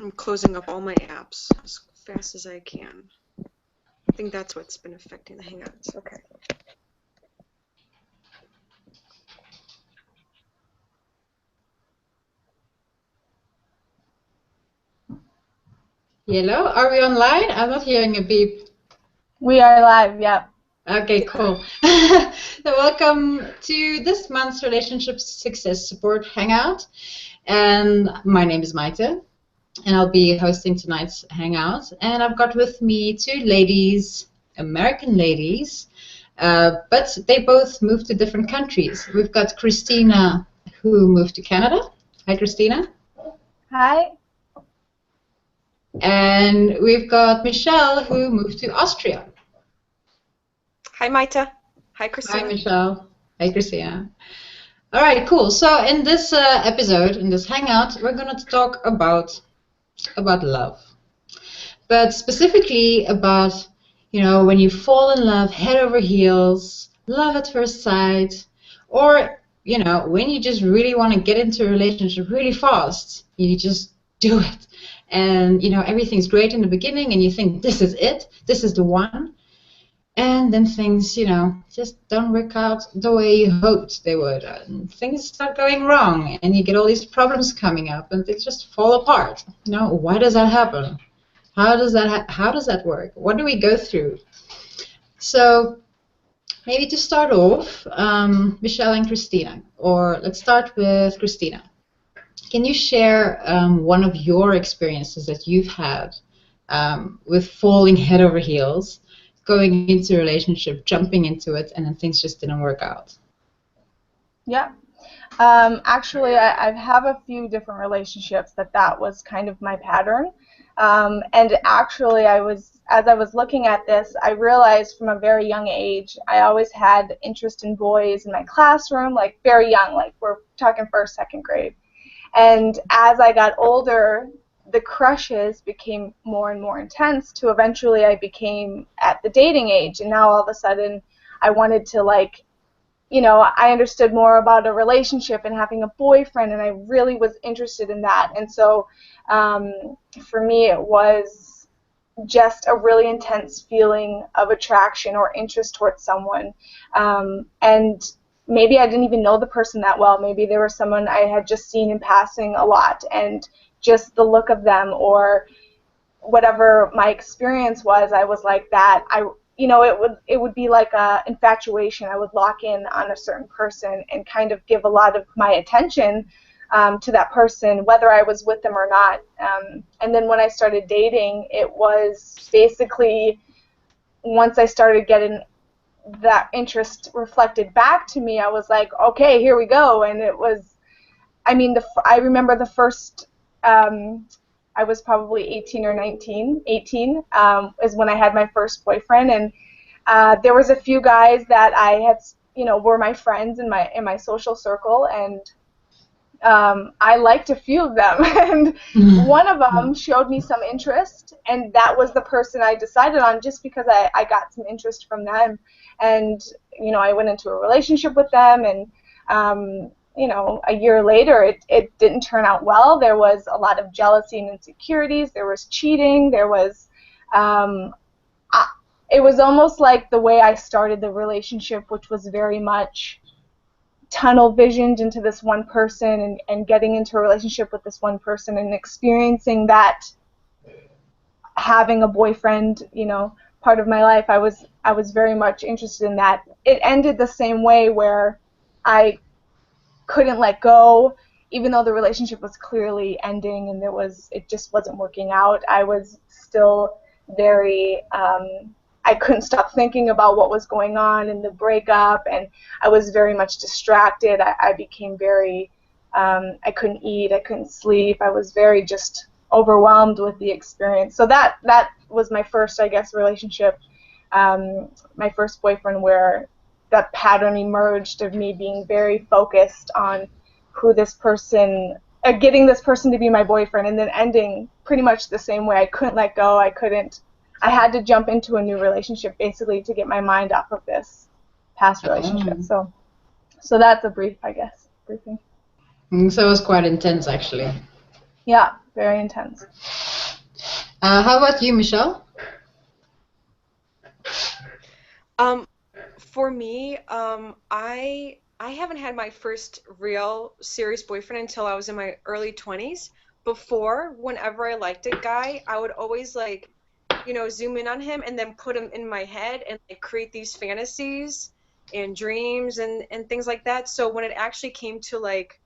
I'm closing up all my apps as fast as I can. I think that's what's been affecting the Hangouts. Okay. Hello, are we online? I'm not hearing a beep. We are live, yep. Okay, cool. So welcome to this month's Relationship Success Support Hangout. And my name is Maite, and I'll be hosting tonight's Hangout. And I've got with me two ladies, American ladies, but they both moved to different countries. We've got Christina, who moved to Canada. Hi, Christina. Hi. And we've got Michelle, who moved to Austria. Hi, Maite. Hi, Christina. Hi, Michelle. Hi, Christina. All right, cool. So in this episode, in this hangout, we're going to talk about love, but specifically about, you know, when you fall in love head over heels, love at first sight, or, you know, when you just really want to get into a relationship really fast, you just do it. And, you know, everything's great in the beginning and you think this is it, this is the one. And then things, you know, just don't work out the way you hoped they would. And things start going wrong and you get all these problems coming up and things just fall apart. You know, why does that happen? How does that work? What do we go through? So maybe to start off, Michelle and Christina, or let's start with Christina. Can you share one of your experiences that you've had with falling head over heels, going into a relationship, jumping into it, and then things just didn't work out? Yeah. Actually, I have a few different relationships that was kind of my pattern. And actually, as I was looking at this, I realized from a very young age, I always had interest in boys in my classroom, like very young, like we're talking first, second grade. And as I got older, the crushes became more and more intense to eventually I became at the dating age. And now all of a sudden I wanted to, like, you know, I understood more about a relationship and having a boyfriend, and I really was interested in that. And so for me it was just a really intense feeling of attraction or interest towards someone. And maybe I didn't even know the person that well. Maybe they were someone I had just seen in passing a lot, and just the look of them or whatever my experience was, I was like that. You know, it would be like a infatuation. I would lock in on a certain person and kind of give a lot of my attention to that person, whether I was with them or not. And then when I started dating, it was basically once I started getting that interest reflected back to me, I was like, okay, here we go. And it was, I mean, I remember the first, I was probably 18 or 19, 18 is when I had my first boyfriend. And there was a few guys that I had, you know, were my friends in my social circle, and I liked a few of them. And one of them showed me some interest, and that was the person I decided on just because I got some interest from them. And, you know, I went into a relationship with them, and, you know, a year later, it didn't turn out well. There was a lot of jealousy and insecurities. There was cheating. There was, it was almost like the way I started the relationship, which was very much tunnel visioned into this one person and getting into a relationship with this one person and experiencing that, having a boyfriend, you know, part of my life. I was very much interested in that. It ended the same way, where I couldn't let go, even though the relationship was clearly ending and it just wasn't working out. I was still very, I couldn't stop thinking about what was going on in the breakup, and I was very much distracted. I became very, I couldn't eat, I couldn't sleep. I was very just overwhelmed with the experience. So that was my first, I guess, relationship, my first boyfriend, where that pattern emerged of me being very focused on who this person, getting this person to be my boyfriend, and then ending pretty much the same way. I couldn't let go. I had to jump into a new relationship basically to get my mind off of this past relationship. So that's a briefing. So it was quite intense, actually. Yeah, very intense. How about you, Michelle? Um, for me, I haven't had my first real serious boyfriend until I was in my early 20s. Before, whenever I liked a guy, I would always like, zoom in on him and then put him in my head and like create these fantasies and dreams and things like that. So when it actually came to like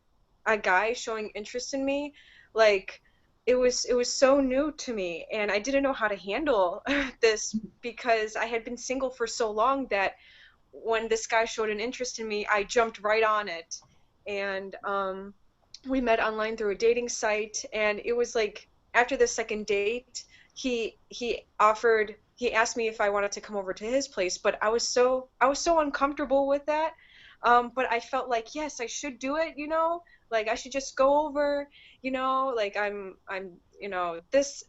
a guy showing interest in me, like it was so new to me and I didn't know how to handle this because I had been single for so long that when this guy showed an interest in me, I jumped right on it. And we met online through a dating site, and it was like after the second date, he asked me if I wanted to come over to his place, but I was so uncomfortable with that. But I felt like yes, I should do it, like I should just go over, like this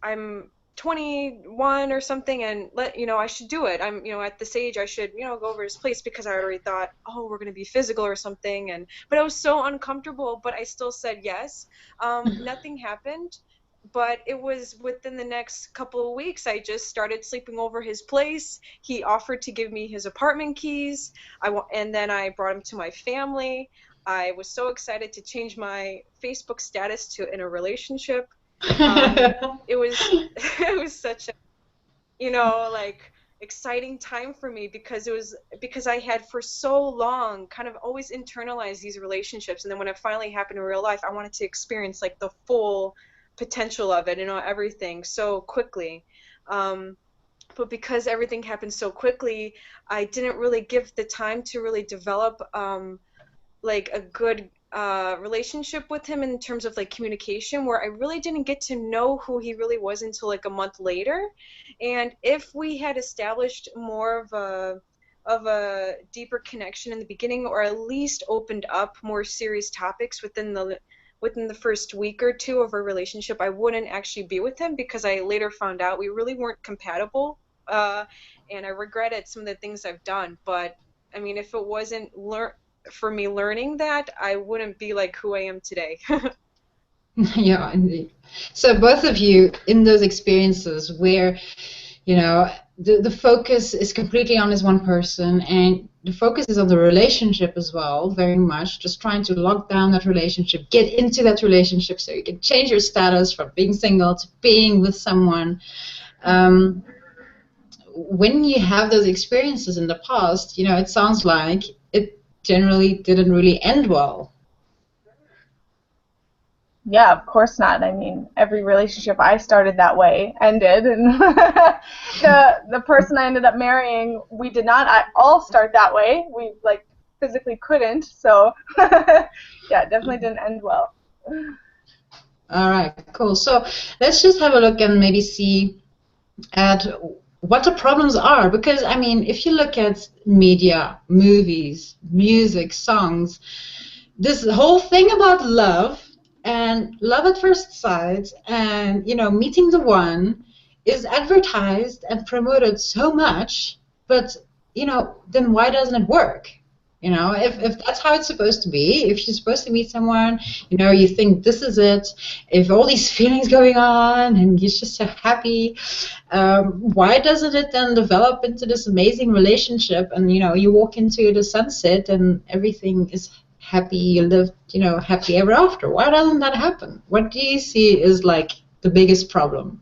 I'm 21 or something and I should do it. I'm at this age I should go over his place because I already thought, oh, we're going to be physical or something, and but I was so uncomfortable, but I still said yes. Nothing happened, but it was within the next couple of weeks I just started sleeping over his place. He offered to give me his apartment keys. And then I brought him to my family. I was so excited to change my Facebook status to in a relationship. It was it was such a like exciting time for me because I had for so long kind of always internalized these relationships, and then when it finally happened in real life, I wanted to experience like the full potential of it, everything so quickly. Um, but because everything happened so quickly, I didn't really give the time to really develop like a good relationship with him in terms of like communication, where I really didn't get to know who he really was until like a month later. And if we had established more of a deeper connection in the beginning, or at least opened up more serious topics within the first week or two of our relationship, I wouldn't actually be with him because I later found out we really weren't compatible. Uh, and I regretted some of the things I've done. But I mean, if it wasn't for me learning that, I wouldn't be like who I am today. Yeah, indeed. So both of you in those experiences where, the focus is completely on this one person and the focus is on the relationship as well, very much, just trying to lock down that relationship, get into that relationship so you can change your status from being single to being with someone. Um, when you have those experiences in the past, it sounds like it generally didn't really end well. Yeah, of course not. I mean, every relationship I started that way ended, and the person I ended up marrying, we did not all start that way. We like physically couldn't, so yeah, it definitely didn't end well. All right, cool. So let's just have a look and maybe see at what the problems are. Because, I mean, if you look at media, movies, music, songs, this whole thing about love and love at first sight and, meeting the one is advertised and promoted so much, but, then why doesn't it work? If that's how it's supposed to be, if you're supposed to meet someone, you think this is it, if all these feelings going on and you're just so happy, why doesn't it then develop into this amazing relationship and, you walk into the sunset and everything is happy, you live, happy ever after? Why doesn't that happen? What do you see is like the biggest problem?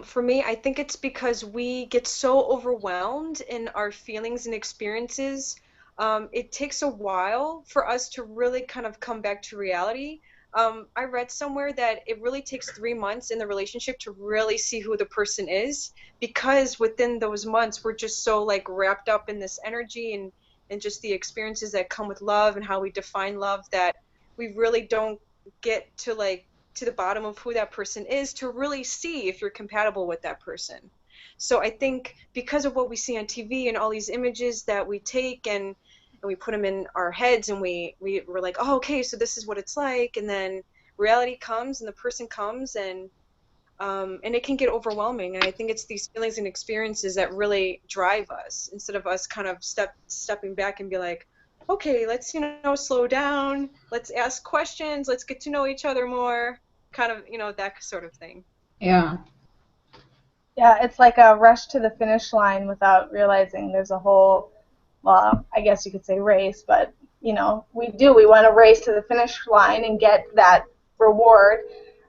For me, I think it's because we get so overwhelmed in our feelings and experiences. It takes a while for us to really kind of come back to reality. I read somewhere that it really takes 3 months in the relationship to really see who the person is, because within those months we're just so like wrapped up in this energy and just the experiences that come with love and how we define love, that we really don't get to like to the bottom of who that person is to really see if you're compatible with that person. So I think because of what we see on TV and all these images that we take and we put them in our heads, and we're like, oh, okay, so this is what it's like, and then reality comes and the person comes, and it can get overwhelming. And I think it's these feelings and experiences that really drive us, instead of us kind of stepping back and be like, okay, let's slow down, let's ask questions, let's get to know each other more. kind of, that sort of thing. Yeah. Yeah, it's like a rush to the finish line without realizing there's a whole, well, I guess you could say race, but we want to race to the finish line and get that reward.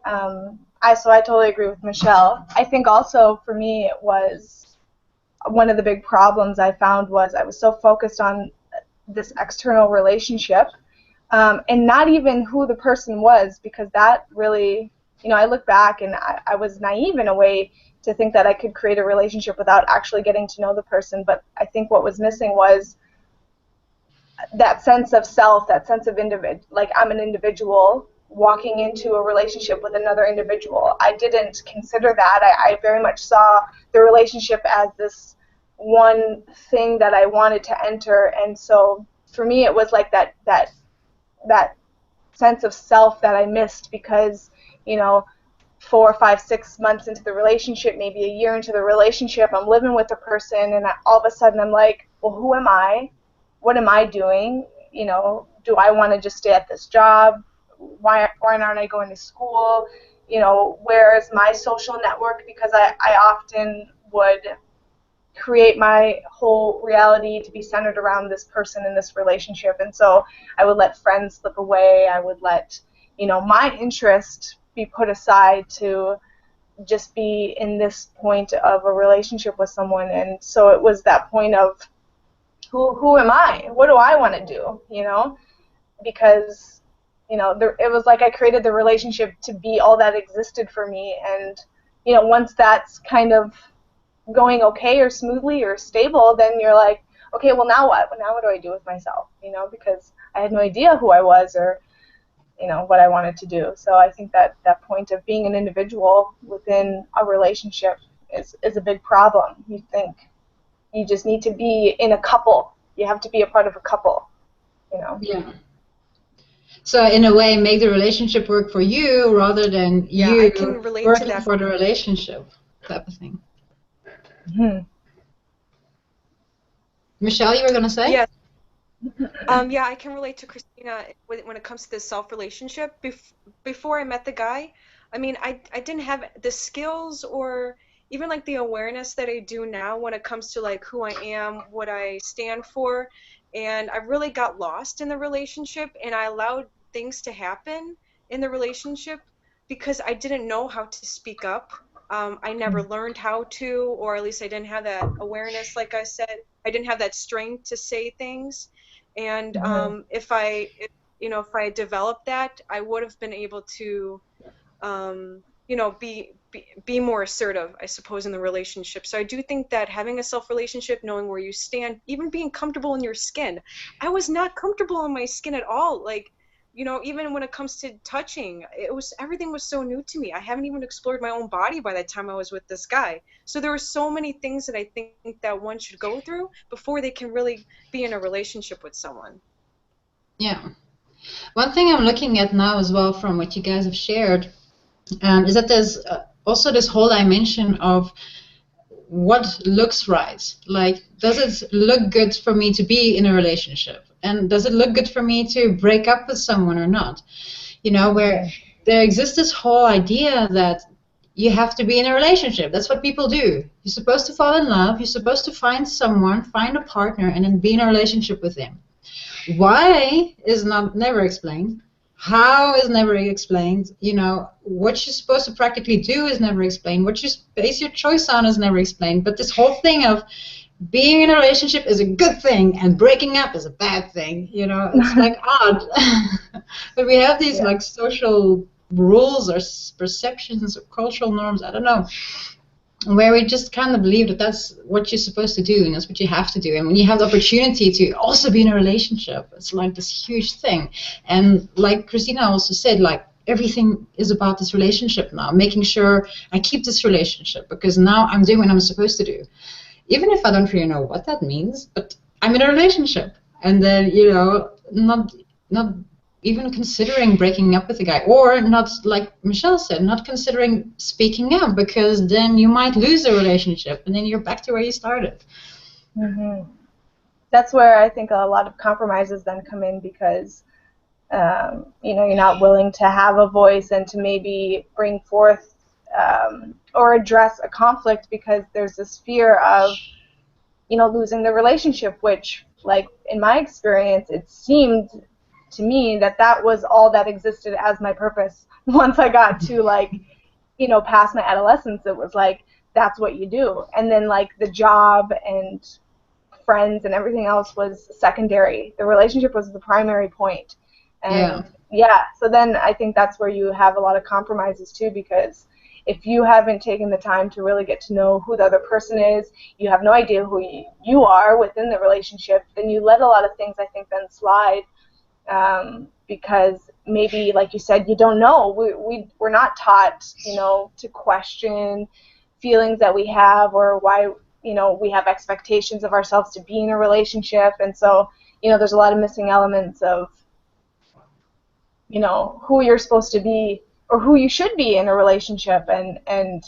So I totally agree with Michelle. I think also for me it was one of the big problems I found was I was so focused on this external relationship, and not even who the person was, because that really, I look back and I was naive in a way to think that I could create a relationship without actually getting to know the person. But I think what was missing was that sense of self, that sense of like I'm an individual walking into a relationship with another individual. I didn't consider that. I very much saw the relationship as this one thing that I wanted to enter, and so for me it was like that sense of self that I missed, because 4, 5, 6 months into the relationship, maybe a year into the relationship, I'm living with a person, and all of a sudden I'm like, well, who am I? What am I doing? Do I want to just stay at this job? Why aren't I going to school? Where is my social network? Because I often would create my whole reality to be centered around this person in this relationship, and so I would let friends slip away. I would let my interest be put aside to just be in this point of a relationship with someone. And so it was that point of who am I? What do I want to do? Because it was like I created the relationship to be all that existed for me, and once that's kind of going okay or smoothly or stable, then you're like, okay, well, now what? Now what do I do with myself? Because I had no idea who I was or what I wanted to do. So I think that point of being an individual within a relationship is a big problem. You think you just need to be in a couple. You have to be a part of a couple. Yeah. So in a way, make the relationship work for you rather than I can relate to working that. for the relationship type of thing. Mm-hmm. Michelle, you were gonna say? Yes. Yeah, I can relate to Christina when it comes to this self-relationship. Before I met the guy, I mean, I didn't have the skills or even like the awareness that I do now when it comes to like who I am, what I stand for, and I really got lost in the relationship, and I allowed things to happen in the relationship because I didn't know how to speak up. I never learned how to, or at least I didn't have that awareness, like I said. I didn't have that strength to say things. And if I developed that, I would have been able to, be more assertive, I suppose, in the relationship. So I do think that having a self-relationship, knowing where you stand, even being comfortable in your skin. I was not comfortable in my skin at all. Like, even when it comes to touching, everything was so new to me. I haven't even explored my own body by the time I was with this guy. So there were so many things that I think that one should go through before they can really be in a relationship with someone. Yeah. One thing I'm looking at now as well from what you guys have shared is that there's also this whole dimension of what looks right. Like, does it look good for me to be in a relationship? And does it look good for me to break up with someone or not? Where there exists this whole idea that you have to be in a relationship. That's what people do. You're supposed to fall in love. You're supposed to find someone, find a partner, and then be in a relationship with them. Why is never explained. How is never explained. What you're supposed to practically do is never explained. What you base your choice on is never explained. But this whole thing of being in a relationship is a good thing and breaking up is a bad thing. It's like odd. But we have these like social rules or perceptions or cultural norms, I don't know, where we just kind of believe that that's what you're supposed to do and that's what you have to do. And when you have the opportunity to also be in a relationship, it's like this huge thing. And like Christina also said, like everything is about this relationship now, making sure I keep this relationship because now I'm doing what I'm supposed to do. Even if I don't really know what that means, but I'm in a relationship. And then, not even considering breaking up with a guy, or not, like Michelle said, not considering speaking up, because then you might lose the relationship and then you're back to where you started. Mm-hmm. That's where I think a lot of compromises then come in, because You're not willing to have a voice and to maybe bring forth or address a conflict because there's this fear of, losing the relationship, which, like, in my experience, it seemed to me that that was all that existed as my purpose. Once I got to, like, past my adolescence, it was like, that's what you do. And then, like, the job and friends and everything else was secondary. The relationship was the primary point. And so then I think that's where you have a lot of compromises too, because if you haven't taken the time to really get to know who the other person is, you have no idea who you are within the relationship, then you let a lot of things, I think, then slide, because maybe, like you said, you don't know. We're not taught, to question feelings that we have or why, we have expectations of ourselves to be in a relationship. And so, there's a lot of missing elements of, who you're supposed to be or who you should be in a relationship, and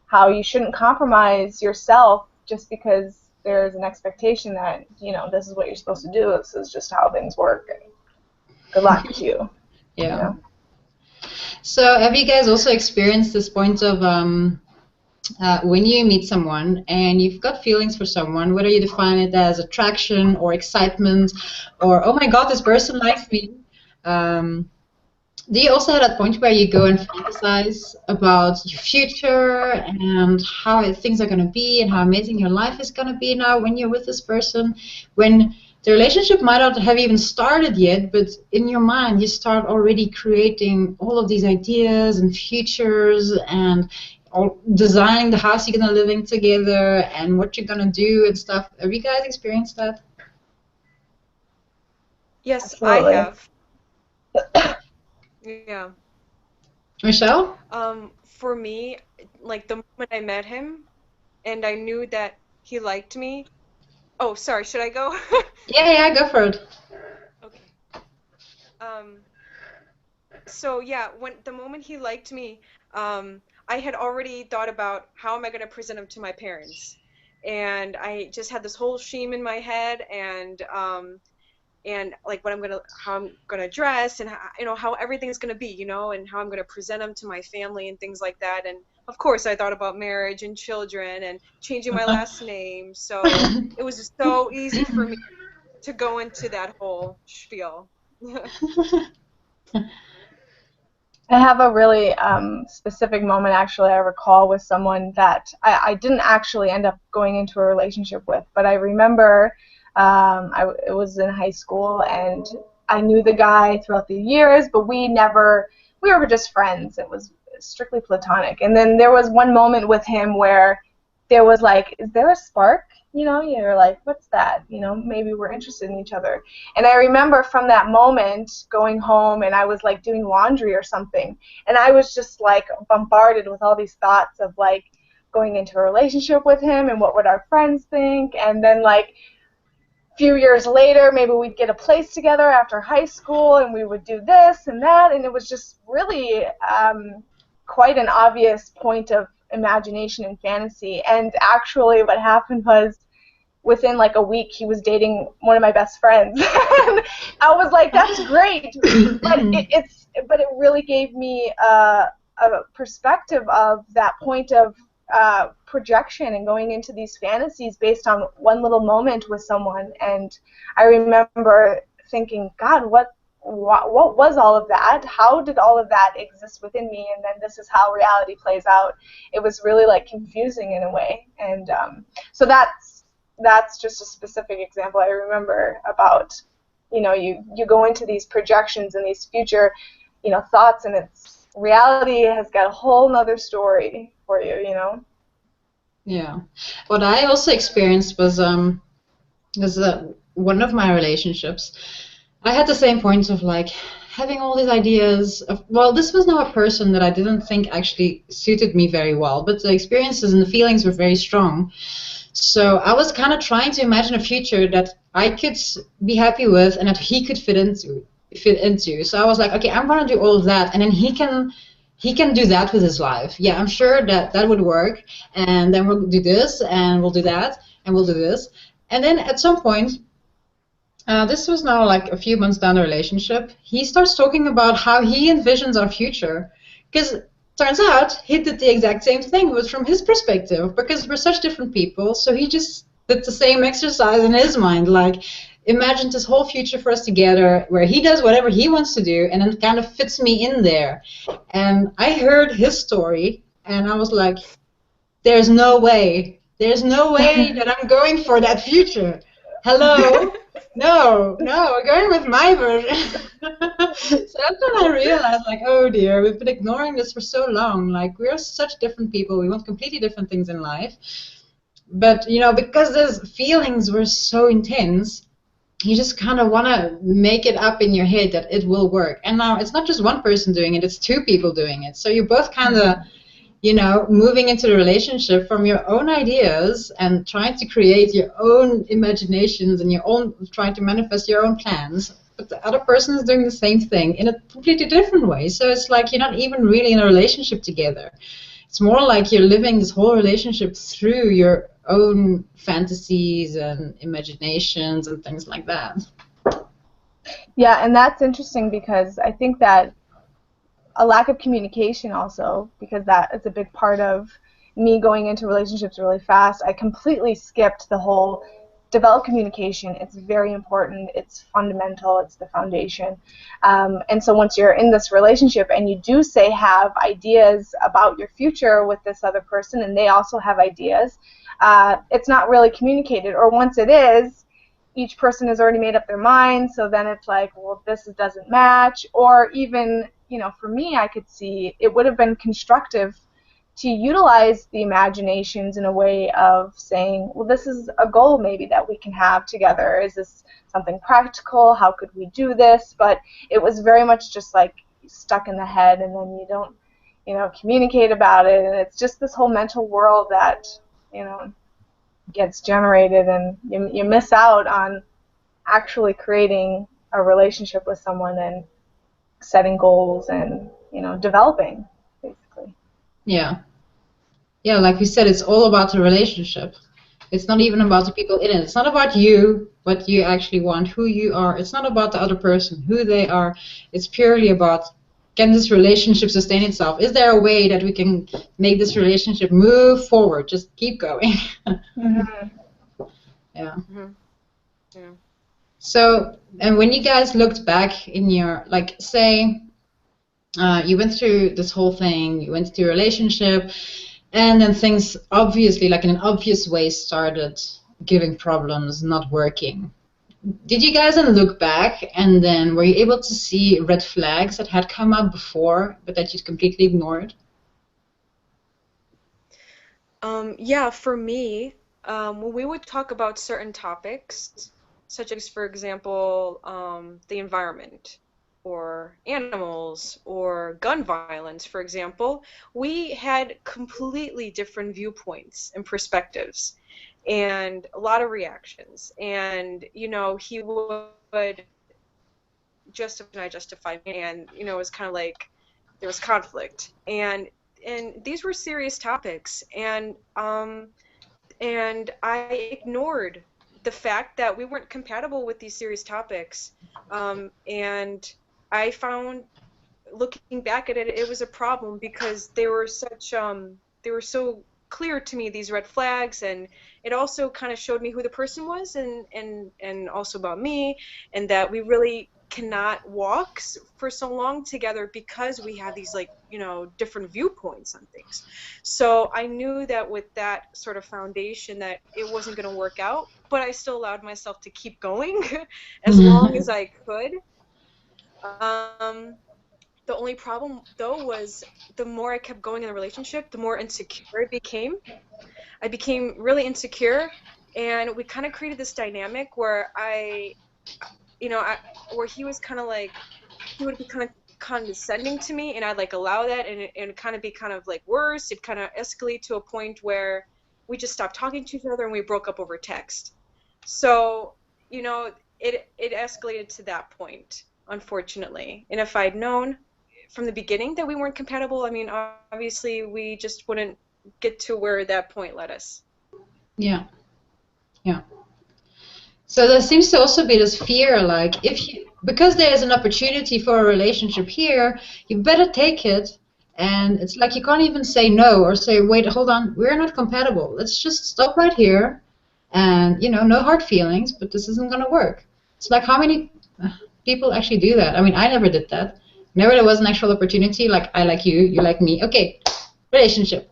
how you shouldn't compromise yourself just because there's an expectation that, this is what you're supposed to do. This is just how things work. And good luck to you. Yeah. So have you guys also experienced this point of when you meet someone and you've got feelings for someone, whether you define it as attraction or excitement or, oh my God, this person likes me, do you also have that point where you go and fantasize about your future and how things are going to be and how amazing your life is going to be now when you're with this person, when the relationship might not have even started yet, but in your mind you start already creating all of these ideas and futures and designing the house you're going to live in together and what you're going to do and stuff. Have you guys experienced that? Yes, Absolutely. I have. Yeah. Michelle? For me, like the moment I met him and I knew that he liked me. Oh, sorry, should I go? Yeah, go for it. Okay. So yeah, when the moment he liked me, I had already thought about how am I going to present him to my parents, and I just had this whole scheme in my head, and like how I'm gonna dress, and how everything's gonna be, and how I'm gonna present him to my family and things like that. And of course, I thought about marriage and children and changing my last name. So it was just so easy for me to go into that whole spiel. I have a really specific moment, actually, I recall with someone that I didn't actually end up going into a relationship with, but I remember it was in high school, and I knew the guy throughout the years, but we were just friends. It was strictly platonic. And then there was one moment with him where there was like, is there a spark? You're like, what's that? Maybe we're interested in each other. And I remember from that moment going home, and I was like doing laundry or something, and I was just like bombarded with all these thoughts of like going into a relationship with him and what would our friends think. And then like a few years later, maybe we'd get a place together after high school and we would do this and that, and it was just really quite an obvious point of imagination and fantasy. And actually what happened was, within like a week, he was dating one of my best friends. And I was like, that's great, but it really gave me a perspective of that point of projection and going into these fantasies based on one little moment with someone. And I remember thinking, God, what was all of that? How did all of that exist within me? And then this is how reality plays out. It was really like confusing in a way. And so that's just a specific example I remember about, you go into these projections and these future, thoughts, and it's reality has got a whole nother story for you, Yeah. What I also experienced was one of my relationships. I had the same point of like having all these ideas of, well, this was now a person that I didn't think actually suited me very well, but the experiences and the feelings were very strong. So I was kind of trying to imagine a future that I could be happy with and that he could fit into. So I was like, okay, I'm going to do all of that, and then he can do that with his life. Yeah, I'm sure that would work. And then we'll do this, and we'll do that, and we'll do this. And then at some point, This was now like a few months down the relationship. He starts talking about how he envisions our future. Because turns out he did the exact same thing, but from his perspective, because we're such different people. So he just did the same exercise in his mind, like imagined this whole future for us together where he does whatever he wants to do and then kind of fits me in there. And I heard his story and I was like, there's no way. There's no way that I'm going for that future. Hello? No, no, we're going with my version. So that's when I realized, like, oh dear, we've been ignoring this for so long. Like, we're such different people. We want completely different things in life. But, because those feelings were so intense, you just kind of want to make it up in your head that it will work. And now it's not just one person doing it, it's two people doing it. So you're both kind of moving into the relationship from your own ideas and trying to create your own imaginations and trying to manifest your own plans. But the other person is doing the same thing in a completely different way. So it's like you're not even really in a relationship together. It's more like you're living this whole relationship through your own fantasies and imaginations and things like that. Yeah, and that's interesting because I think that a lack of communication also, because that is a big part of me going into relationships really fast. I completely skipped the whole develop communication. It's very important. It's fundamental. It's the foundation. And so once you're in this relationship and you do say have ideas about your future with this other person and they also have ideas, it's not really communicated. Or once it is, each person has already made up their mind, so then it's like, well, this doesn't match. Or even, for me, I could see it would have been constructive to utilize the imaginations in a way of saying, well, this is a goal maybe that we can have together. Is this something practical? How could we do this? But it was very much just like stuck in the head, and then you don't, communicate about it, and it's just this whole mental world that, gets generated, and you miss out on actually creating a relationship with someone and setting goals and developing basically. Yeah. Yeah, like we said, it's all about the relationship. It's not even about the people in it. It's not about you, what you actually want, who you are. It's not about the other person, who they are. It's purely about, can this relationship sustain itself? Is there a way that we can make this relationship move forward? Just keep going. Mm-hmm. Yeah. Mm-hmm. Yeah. So, and when you guys looked back in your, like, say, you went through this whole thing, you went through a relationship, and then things obviously, like in an obvious way, started giving problems, not working. Did you guys then look back and then were you able to see red flags that had come up before but that you completely ignored? Yeah, for me, when we would talk about certain topics, such as, for example, the environment, or animals, or gun violence, for example, we had completely different viewpoints and perspectives, and a lot of reactions. And, he would justify me, and, it was kind of like there was conflict. And these were serious topics, and I ignored the fact that we weren't compatible with these serious topics. And I found, looking back at it, it was a problem because they were so clear to me, these red flags, and it also kind of showed me who the person was, and also about me, and that we really cannot walk for so long together because we have these, like, different viewpoints on things. So I knew that with that sort of foundation that it wasn't going to work out, but I still allowed myself to keep going as long as I could. um, the only problem, though, was the more I kept going in the relationship, the more insecure it became. I became really insecure, and we kind of created this dynamic where where he was kind of like, he would be kind of condescending to me, and I'd like allow that, and it kind of be kind of like worse. It kind of escalate to a point where we just stopped talking to each other and we broke up over text. So, it escalated to that point, unfortunately. And if I'd known from the beginning that we weren't compatible, I mean, obviously we just wouldn't get to where that point led us. Yeah, yeah. So there seems to also be this fear, like because there is an opportunity for a relationship here, you better take it. And it's like you can't even say no or say, wait, hold on, we're not compatible. Let's just stop right here. And, no hard feelings, but this isn't going to work. It's like how many people actually do that? I mean, I never did that. Whenever there was an actual opportunity, like I like you, you like me, okay, relationship.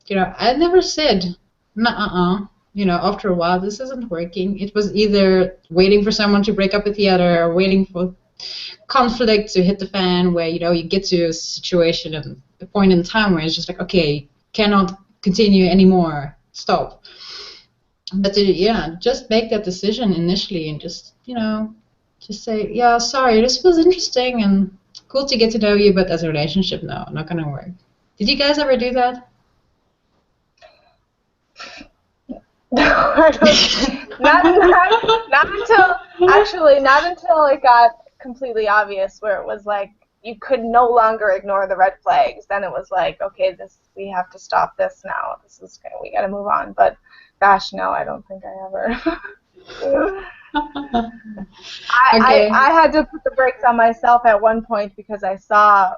I never said, nah, after a while, this isn't working. It was either waiting for someone to break up with the other or waiting for conflict to hit the fan where, you get to a situation and a point in time where it's just like, okay, cannot continue anymore. Stop. But just make that decision initially and just say, yeah, sorry, this was interesting and cool to get to know you, but as a relationship, no, not going to work. Did you guys ever do that? not until it got completely obvious, where it was like you could no longer ignore the red flags. Then it was like, okay, we have to stop this now. We got to move on. But gosh, no, I don't think I ever. Okay. I had to put the brakes on myself at one point because I saw,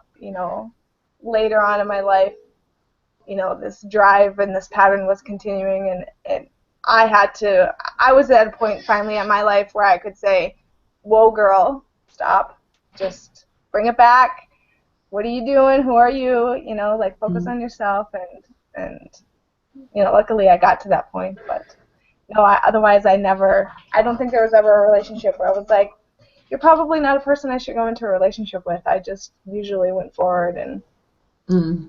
later on in my life, this drive and this pattern was continuing, and I was at a point finally in my life where I could say, whoa, girl, stop, just bring it back. What are you doing? Who are you? Focus on yourself, and luckily I got to that point, but no, otherwise I don't think there was ever a relationship where I was like, you're probably not a person I should go into a relationship with. I just usually went forward and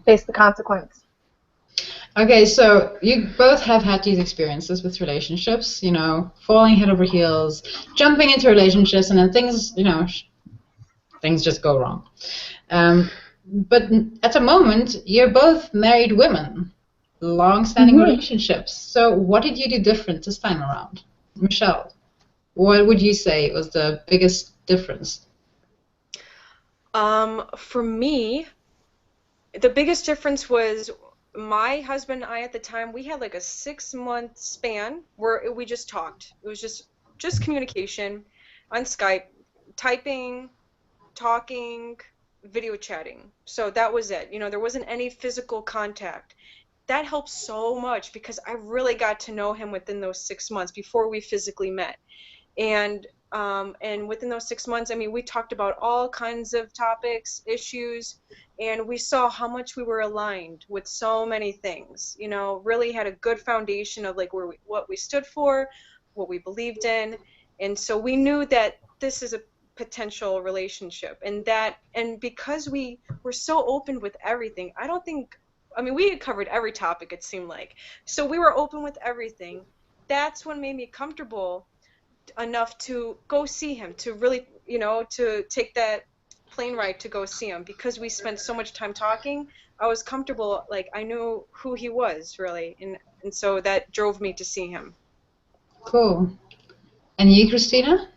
faced the consequence. Okay, so you both have had these experiences with relationships, falling head over heels, jumping into relationships, and then things just go wrong. But at the moment, you're both married women, long-standing relationships. So what did you do different this time around? Michelle, what would you say was the biggest difference? For me, the biggest difference was my husband and I at the time, we had like a 6-month span where we just talked. It was just communication on Skype, typing, talking, video chatting. So that was it. There wasn't any physical contact. That helped so much because I really got to know him within those 6 months before we physically met. And within those 6 months, I mean, we talked about all kinds of topics, issues, and we saw how much we were aligned with so many things. Really had a good foundation of like what we stood for, what we believed in, and so we knew that this is a potential relationship, and because we were so open with everything, I mean, we had covered every topic, it seemed like, so we were open with everything. That's what made me comfortable enough to go see him, to really, to take that plane ride to go see him, because we spent so much time talking. I was comfortable, like I knew who he was really, and so that drove me to see him. Cool. And you, Christina?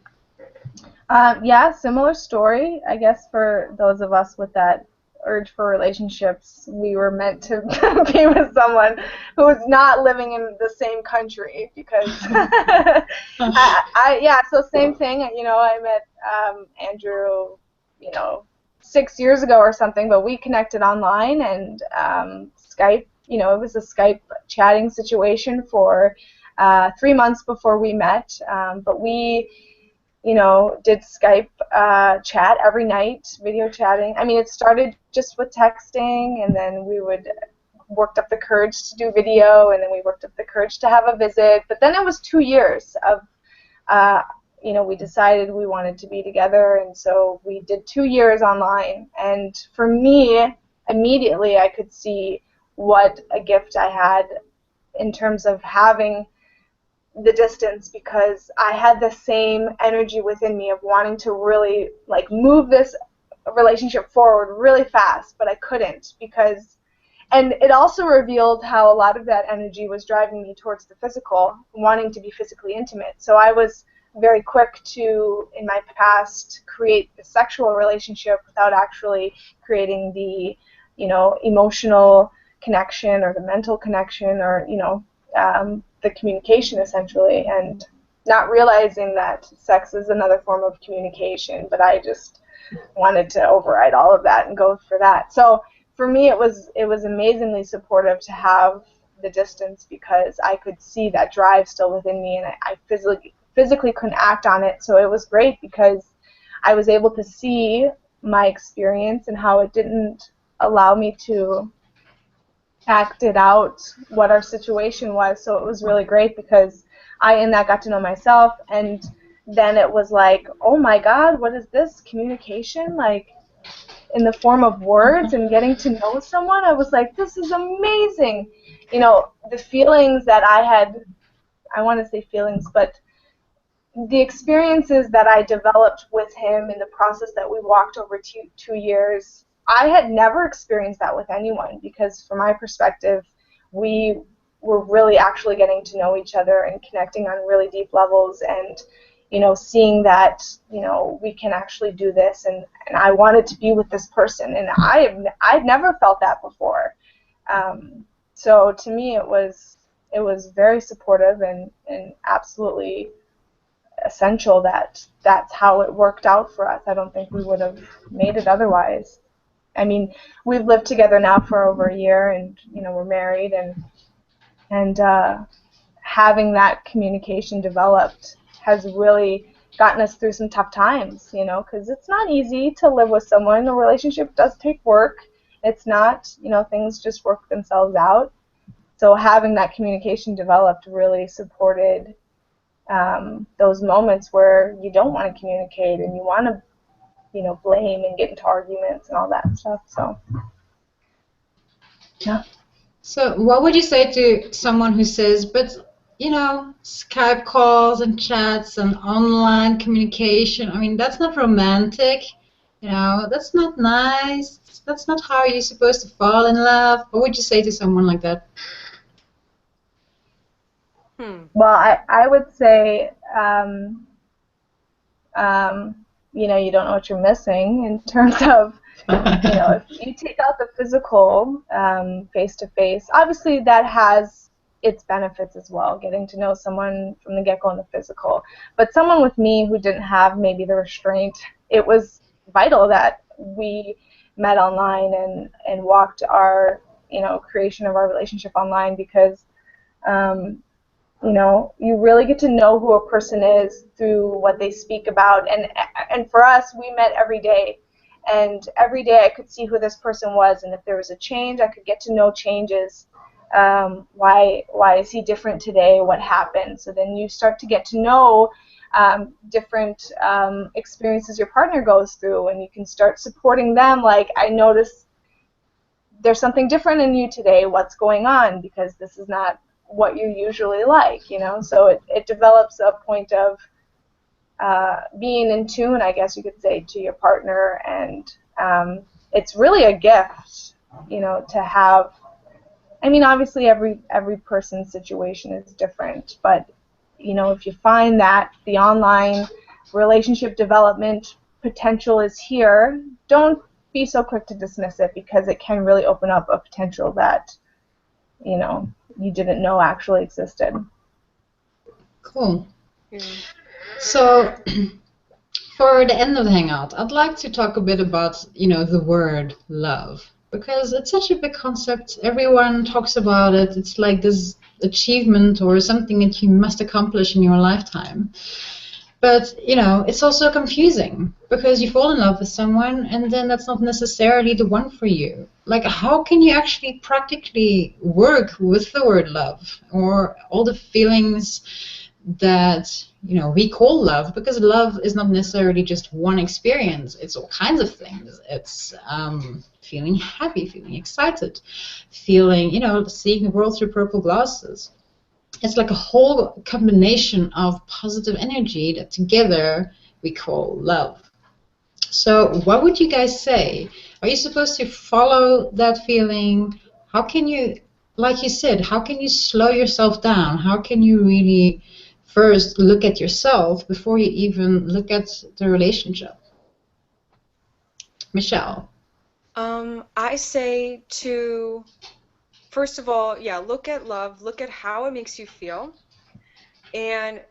Yeah, similar story. I guess for those of us with that urge for relationships, we were meant to be with someone who is not living in the same country, because so same thing. I met Andrew, 6 years ago or something, but we connected online and Skype. It was a Skype chatting situation for 3 months before we met, but we did Skype chat every night, video chatting. I mean, it started just with texting, and then we worked up the courage to do video, and then we worked up the courage to have a visit. But then it was 2 years of, we decided we wanted to be together, and so we did 2 years online. And for me, immediately I could see what a gift I had in terms of having the distance, because I had the same energy within me of wanting to really move this relationship forward really fast, but I couldn't, and it also revealed how a lot of that energy was driving me towards the physical, wanting to be physically intimate. So I was very quick to, in my past, create the sexual relationship without actually creating the, emotional connection or the mental connection, or, the communication essentially. And not realizing that sex is another form of communication, but I just wanted to override all of that and go for that. So for me, it was amazingly supportive to have the distance, because I could see that drive still within me, and I physically couldn't act on it. So it was great because I was able to see my experience and how it didn't allow me to act it out what our situation was. So it was really great because I in that got to know myself, and then it was like, oh my God, what is this communication like in the form of words and getting to know someone? I was like, this is amazing. The feelings that I had, I want to say feelings, but the experiences that I developed with him in the process that we walked over 2 years, I had never experienced that with anyone, because from my perspective, we were really actually getting to know each other and connecting on really deep levels, and seeing that we can actually do this, and I wanted to be with this person, and I'd never felt that before. So to me, it was very supportive, and absolutely essential that that's how it worked out for us. I don't think we would have made it otherwise. I mean, we've lived together now for over a year, and we're married, and having that communication developed has really gotten us through some tough times. Because it's not easy to live with someone. A relationship does take work. It's not, things just work themselves out. So having that communication developed really supported those moments where you don't want to communicate and you want to, blame and get into arguments and all that stuff. So, yeah. So what would you say to someone who says, but Skype calls and chats and online communication, I mean, that's not romantic, that's not nice, that's not how you're supposed to fall in love. What would you say to someone like that? Well, I would say, you don't know what you're missing in terms of, if you take out the physical, face-to-face, obviously that has its benefits as well, getting to know someone from the get-go in the physical. But someone with me who didn't have maybe the restraint, it was vital that we met online and walked our, creation of our relationship online, because you really get to know who a person is through what they speak about. And for us, we met every day. And every day I could see who this person was. And if there was a change, I could get to know changes. Why is he different today? What happened? So then you start to get to know different experiences your partner goes through. And you can start supporting them. Like, I noticed there's something different in you today. What's going on? Because this is not what you usually like, so it develops a point of being in tune, I guess you could say, to your partner, and it's really a gift, to have. I mean, obviously every person's situation is different, but if you find that the online relationship development potential is here, don't be so quick to dismiss it, because it can really open up a potential that you didn't know actually existed. Cool. So for the end of the Hangout, I'd like to talk a bit about, the word love, because it's such a big concept. Everyone talks about it. It's like this achievement or something that you must accomplish in your lifetime. But, it's also confusing, because you fall in love with someone and then that's not necessarily the one for you. Like, how can you actually practically work with the word love, or all the feelings that, we call love? Because love is not necessarily just one experience. It's all kinds of things. It's feeling happy, feeling excited, feeling, seeing the world through purple glasses. It's like a whole combination of positive energy that together we call love. So what would you guys say? Are you supposed to follow that feeling? How can you, like you said, how can you slow yourself down? How can you really first look at yourself before you even look at the relationship? Michelle? I say to, first of all, look at love, look at how it makes you feel. and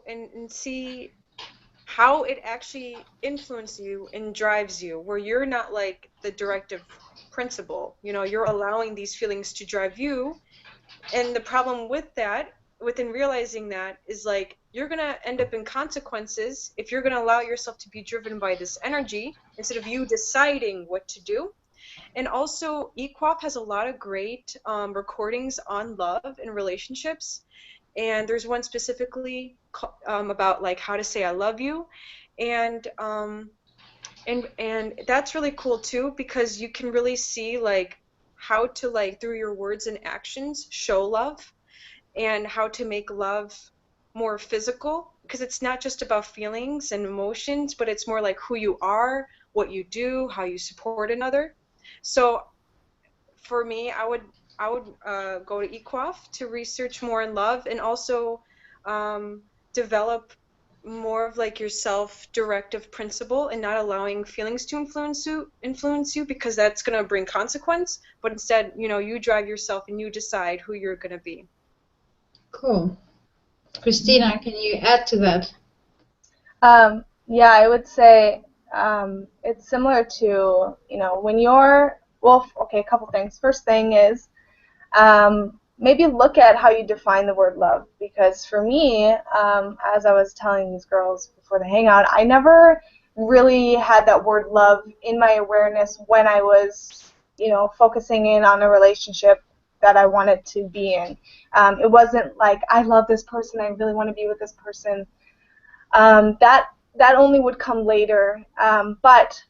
and see how it actually influences you and drives you, where you're not like the directive principle. You're allowing these feelings to drive you. And the problem with that, within realizing that, is like you're gonna end up in consequences if you're gonna allow yourself to be driven by this energy instead of you deciding what to do. And also, EQUAP has a lot of great recordings on love and relationships. And there's one specifically about like how to say I love you, and that's really cool too, because you can really see like how to, like, through your words and actions, show love, and how to make love more physical, because it's not just about feelings and emotions, but it's more like who you are, what you do, how you support another. So for me, I would go to EQUAF to research more in love, and also um, develop more of like your self-directive principle, and not allowing feelings to influence you, because that's going to bring consequence. But instead, you drive yourself and you decide who you're going to be. Cool. Christina, can you add to that? Yeah, I would say it's similar to, when you're, well, okay, a couple things. First thing is maybe look at how you define the word love, because for me, as I was telling these girls before the hangout, I never really had that word love in my awareness when I was, focusing in on a relationship that I wanted to be in. It wasn't like, I love this person, I really want to be with this person. That only would come later, but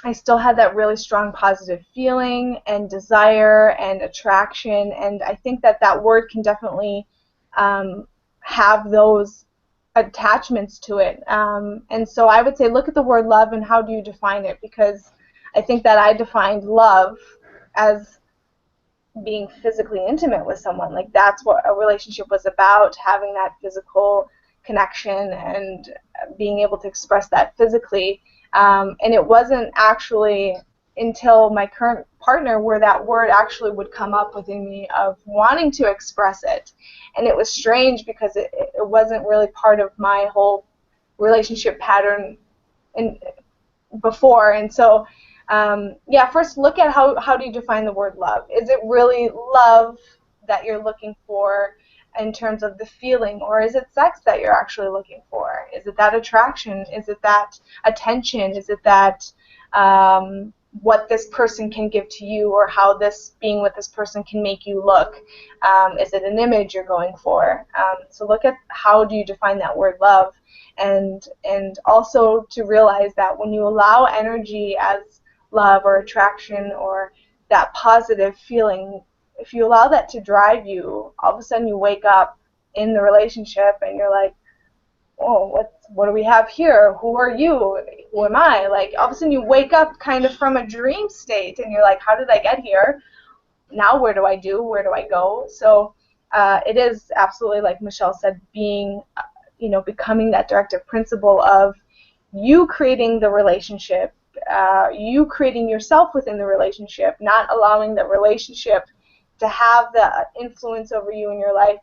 I still had that really strong positive feeling and desire and attraction, and I think that word can definitely have those attachments to it. And so I would say look at the word love and how do you define it, because I think that I defined love as being physically intimate with someone. Like, that's what a relationship was about, having that physical connection and being able to express that physically. And it wasn't actually until my current partner where that word actually would come up within me of wanting to express it. And it was strange because it wasn't really part of my whole relationship pattern before. And so yeah, first look at how do you define the word love. Is it really love that you're looking for in terms of the feeling, or is it sex that you're actually looking for? Is it that attraction? Is it that attention? Is it that what this person can give to you, or how this being with this person can make you look? Is it an image you're going for? So look at how do you define that word love, and also to realize that when you allow energy as love or attraction or that positive feeling, if you allow that to drive you, all of a sudden you wake up in the relationship and you're like, oh, what do we have here? Who are you? Who am I? Like, all of a sudden you wake up kind of from a dream state and you're like, how did I get here? Now what do I do? Where do I go? So it is absolutely, like Michelle said, being, becoming that directive principle of you creating the relationship, you creating yourself within the relationship, not allowing the relationship to have the influence over you in your life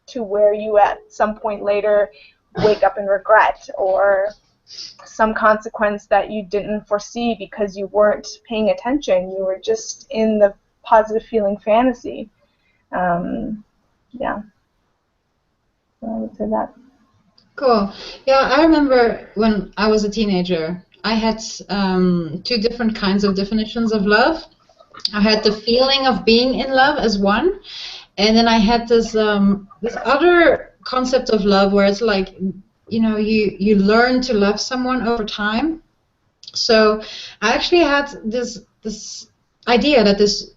to where you at some point later wake up in regret or some consequence that you didn't foresee because you weren't paying attention. You were just in the positive feeling fantasy. Yeah. So I would say that. Cool. Yeah, I remember when I was a teenager, I had two different kinds of definitions of love. I had the feeling of being in love as one, and then I had this other concept of love where it's like, you learn to love someone over time. So I actually had this idea that there's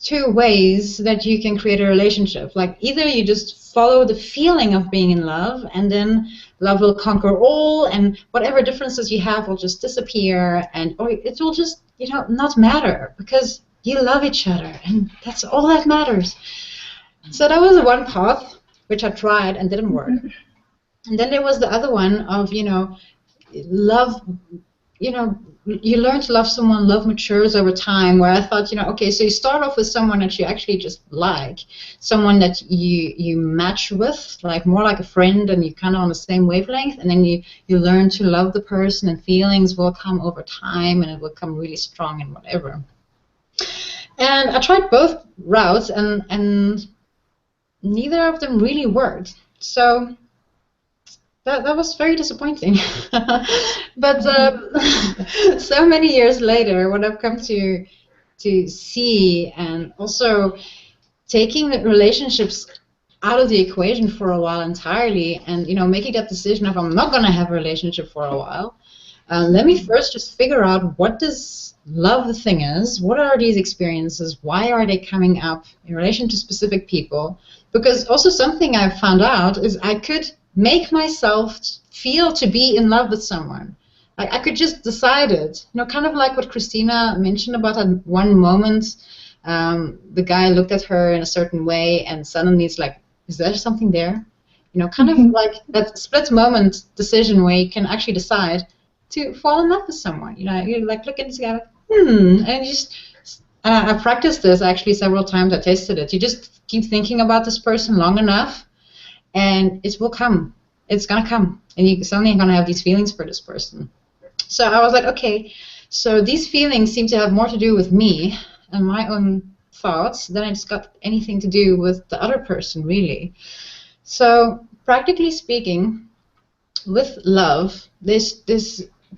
two ways that you can create a relationship. Like, either you just follow the feeling of being in love, and then love will conquer all, and whatever differences you have will just disappear, or it will just not matter because you love each other, and that's all that matters. So that was the one path which I tried and didn't work. And then there was the other one of love, you learn to love someone, love matures over time, where I thought, okay, so you start off with someone that you actually just like, someone that you match with, like more like a friend, and you're kind of on the same wavelength, and then you learn to love the person, and feelings will come over time, and it will come really strong and whatever. And I tried both routes, and neither of them really worked. So that was very disappointing. But so many years later, what I've come to see, and also taking the relationships out of the equation for a while entirely, and making that decision of, I'm not going to have a relationship for a while. Let me first just figure out, what does love the thing is? What are these experiences? Why are they coming up in relation to specific people? Because also something I've found out is I could make myself feel to be in love with someone. Like, I could just decide it. Kind of like what Christina mentioned about that one moment. The guy looked at her in a certain way, and suddenly it's like, is there something there? Kind of like that split moment decision where you can actually decide to fall in love with someone. You like look at this guy, like, and you just. I practiced this actually several times. I tested it. You just keep thinking about this person long enough, and it will come. It's gonna come, and you suddenly are gonna have these feelings for this person. So I was like, okay, so these feelings seem to have more to do with me and my own thoughts than it's got anything to do with the other person, really. So practically speaking, with love, there's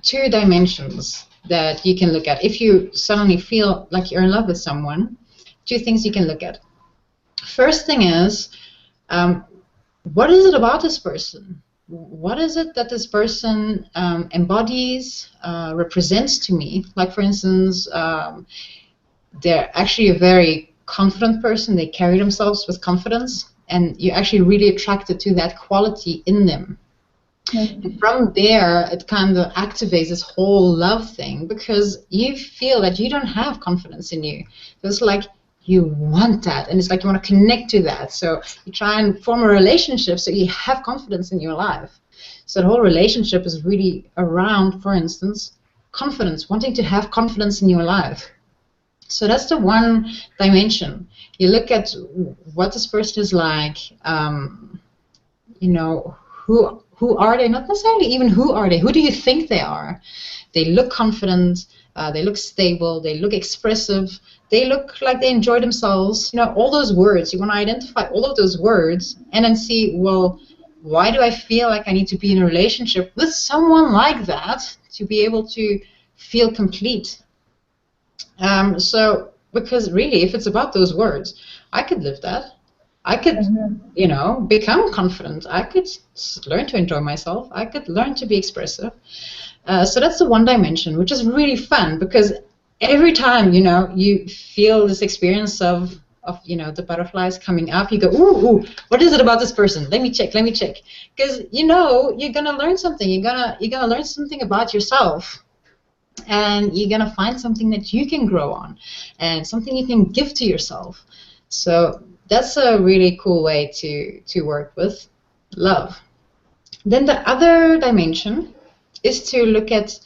two dimensions that you can look at. If you suddenly feel like you're in love with someone, two things you can look at. First thing is, what is it about this person? What is it that this person embodies, represents to me? Like, for instance, they're actually a very confident person. They carry themselves with confidence, and you're actually really attracted to that quality in them. And from there, it kind of activates this whole love thing, because you feel that you don't have confidence in you. It's like you want that, and it's like you want to connect to that. So you try and form a relationship so you have confidence in your life. So the whole relationship is really around, for instance, confidence, wanting to have confidence in your life. So that's the one dimension. You look at what this person is like, who are they? Not necessarily even who are they. Who do you think they are? They look confident. They look stable. They look expressive. They look like they enjoy themselves. All those words. You want to identify all of those words and then see, well, why do I feel like I need to be in a relationship with someone like that to be able to feel complete? Because really, if it's about those words, I could live that. I could, become confident. I could learn to enjoy myself. I could learn to be expressive. So that's the one dimension, which is really fun, because every time, you feel this experience of the butterflies coming up, you go, ooh, what is it about this person? Let me check. Because, you're going to learn something. You're gonna learn something about yourself. And you're going to find something that you can grow on, and something you can give to yourself. So that's a really cool way to work with love. Then the other dimension is to look at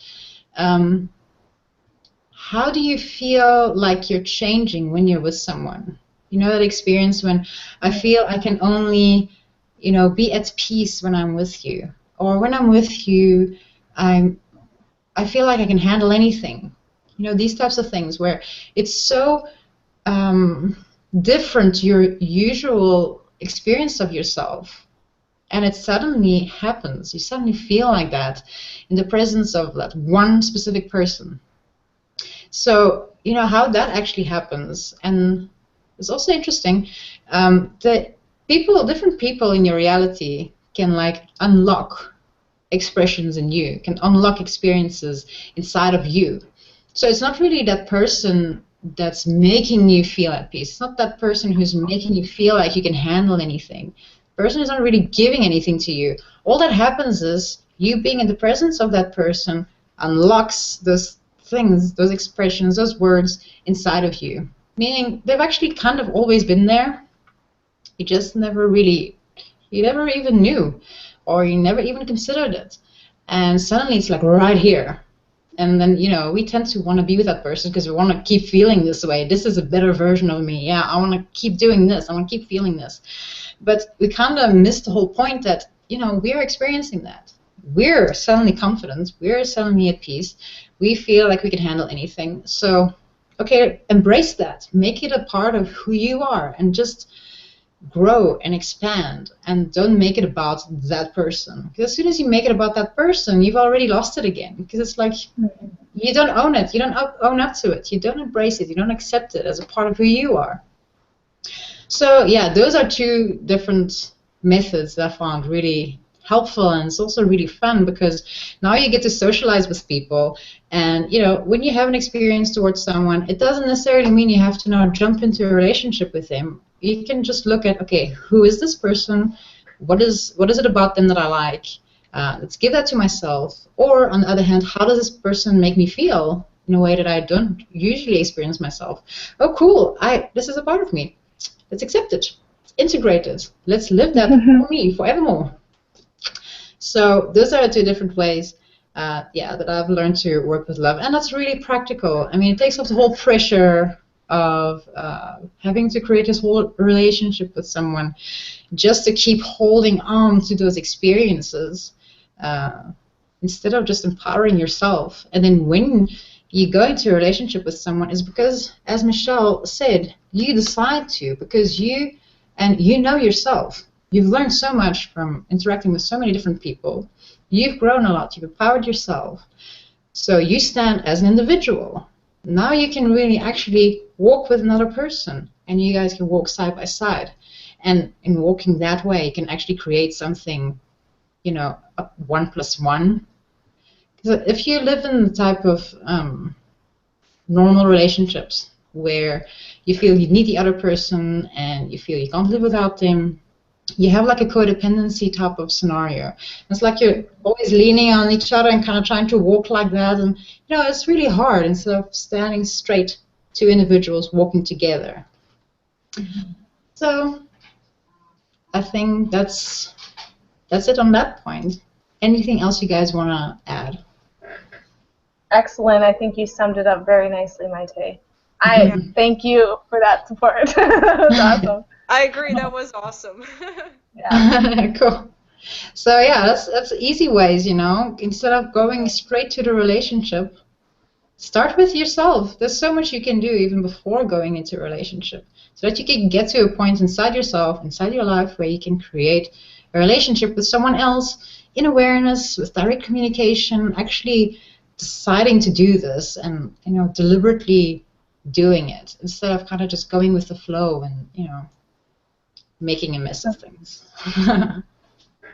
how do you feel like you're changing when you're with someone. That experience when I feel I can only, be at peace when I'm with you. Or when I'm with you, I feel like I can handle anything. These types of things where it's so different your usual experience of yourself, and it suddenly happens. You suddenly feel like that in the presence of that one specific person. So how that actually happens, and it's also interesting that different people in your reality can unlock expressions in you, can unlock experiences inside of you. So it's not really that person that's making you feel at peace. It's not that person who's making you feel like you can handle anything. The person is not really giving anything to you. All that happens is you being in the presence of that person unlocks those things, those expressions, those words inside of you. Meaning they've actually kind of always been there. You just you never even knew, or you never even considered it. And suddenly it's like right here. And then, we tend to want to be with that person because we want to keep feeling this way. This is a better version of me. Yeah, I want to keep doing this. I want to keep feeling this. But we kind of miss the whole point that, we're experiencing that. We're suddenly confident. We're suddenly at peace. We feel like we can handle anything. So, okay, embrace that. Make it a part of who you are and just grow and expand, and don't make it about that person. Because as soon as you make it about that person, you've already lost it again. Because it's like you don't own it. You don't own up to it. You don't embrace it. You don't accept it as a part of who you are. So yeah, those are two different methods that I found really helpful, and it's also really fun because now you get to socialize with people. And when you have an experience towards someone, it doesn't necessarily mean you have to now jump into a relationship with them. You can just look at, okay, who is this person? What is it about them that I like? Let's give that to myself. Or on the other hand, how does this person make me feel in a way that I don't usually experience myself? Oh, cool! This is a part of me. Let's accept it. Let's integrate it. Let's live that for me forevermore. So those are two different ways, that I've learned to work with love, and that's really practical. I mean, it takes off the whole pressure of having to create this whole relationship with someone just to keep holding on to those experiences instead of just empowering yourself. And then when you go into a relationship with someone, is because, as Michelle said, you decide to, because you know yourself. You've learned so much from interacting with so many different people. You've grown a lot. You've empowered yourself. So you stand as an individual. Now you can really actually walk with another person, and you guys can walk side by side. And in walking that way, you can actually create something, a 1+1. Because if you live in the type of normal relationships where you feel you need the other person and you feel you can't live without them, you have like a codependency type of scenario. It's like you're always leaning on each other and kind of trying to walk like that, and it's really hard instead of standing straight, two individuals walking together. So I think that's it on that point. Anything else you guys want to add? Excellent. I think you summed it up very nicely, Maite. I thank you for that support. That's awesome. I agree. That was awesome. Yeah. Cool. So yeah, that's easy ways, Instead of going straight to the relationship, start with yourself. There's so much you can do even before going into a relationship, so that you can get to a point inside yourself, inside your life, where you can create a relationship with someone else in awareness, with direct communication, actually deciding to do this and, deliberately doing it instead of kind of just going with the flow and, making a mess of things.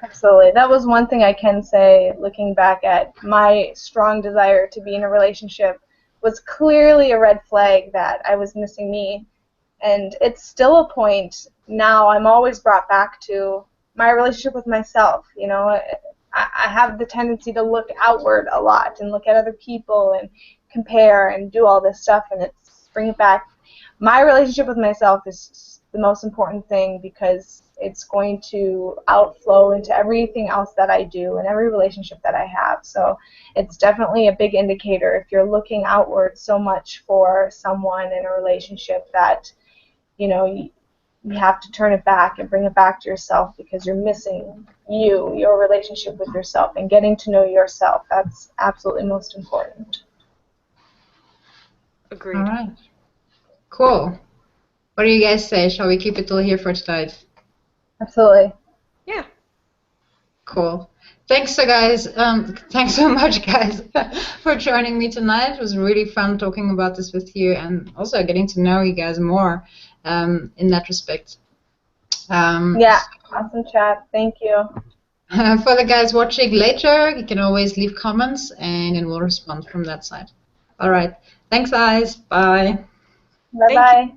Absolutely. That was one thing I can say, looking back at my strong desire to be in a relationship was clearly a red flag that I was missing me. And it's still a point now I'm always brought back to my relationship with myself. I have the tendency to look outward a lot and look at other people and compare and do all this stuff, and it's bring it back. My relationship with myself is the most important thing, because it's going to outflow into everything else that I do and every relationship that I have. So it's definitely a big indicator if you're looking outward so much for someone in a relationship that, you have to turn it back and bring it back to yourself, because you're missing your relationship with yourself, and getting to know yourself. That's absolutely most important. Agreed. All right. Cool. What do you guys say? Shall we keep it all here for tonight? Absolutely. Yeah. Cool. Thanks so much, guys, for joining me tonight. It was really fun talking about this with you, and also getting to know you guys more in that respect. Yeah, awesome chat. Thank you. For the guys watching later, you can always leave comments, and then we'll respond from that side. All right. Thanks, guys. Bye. Bye-bye.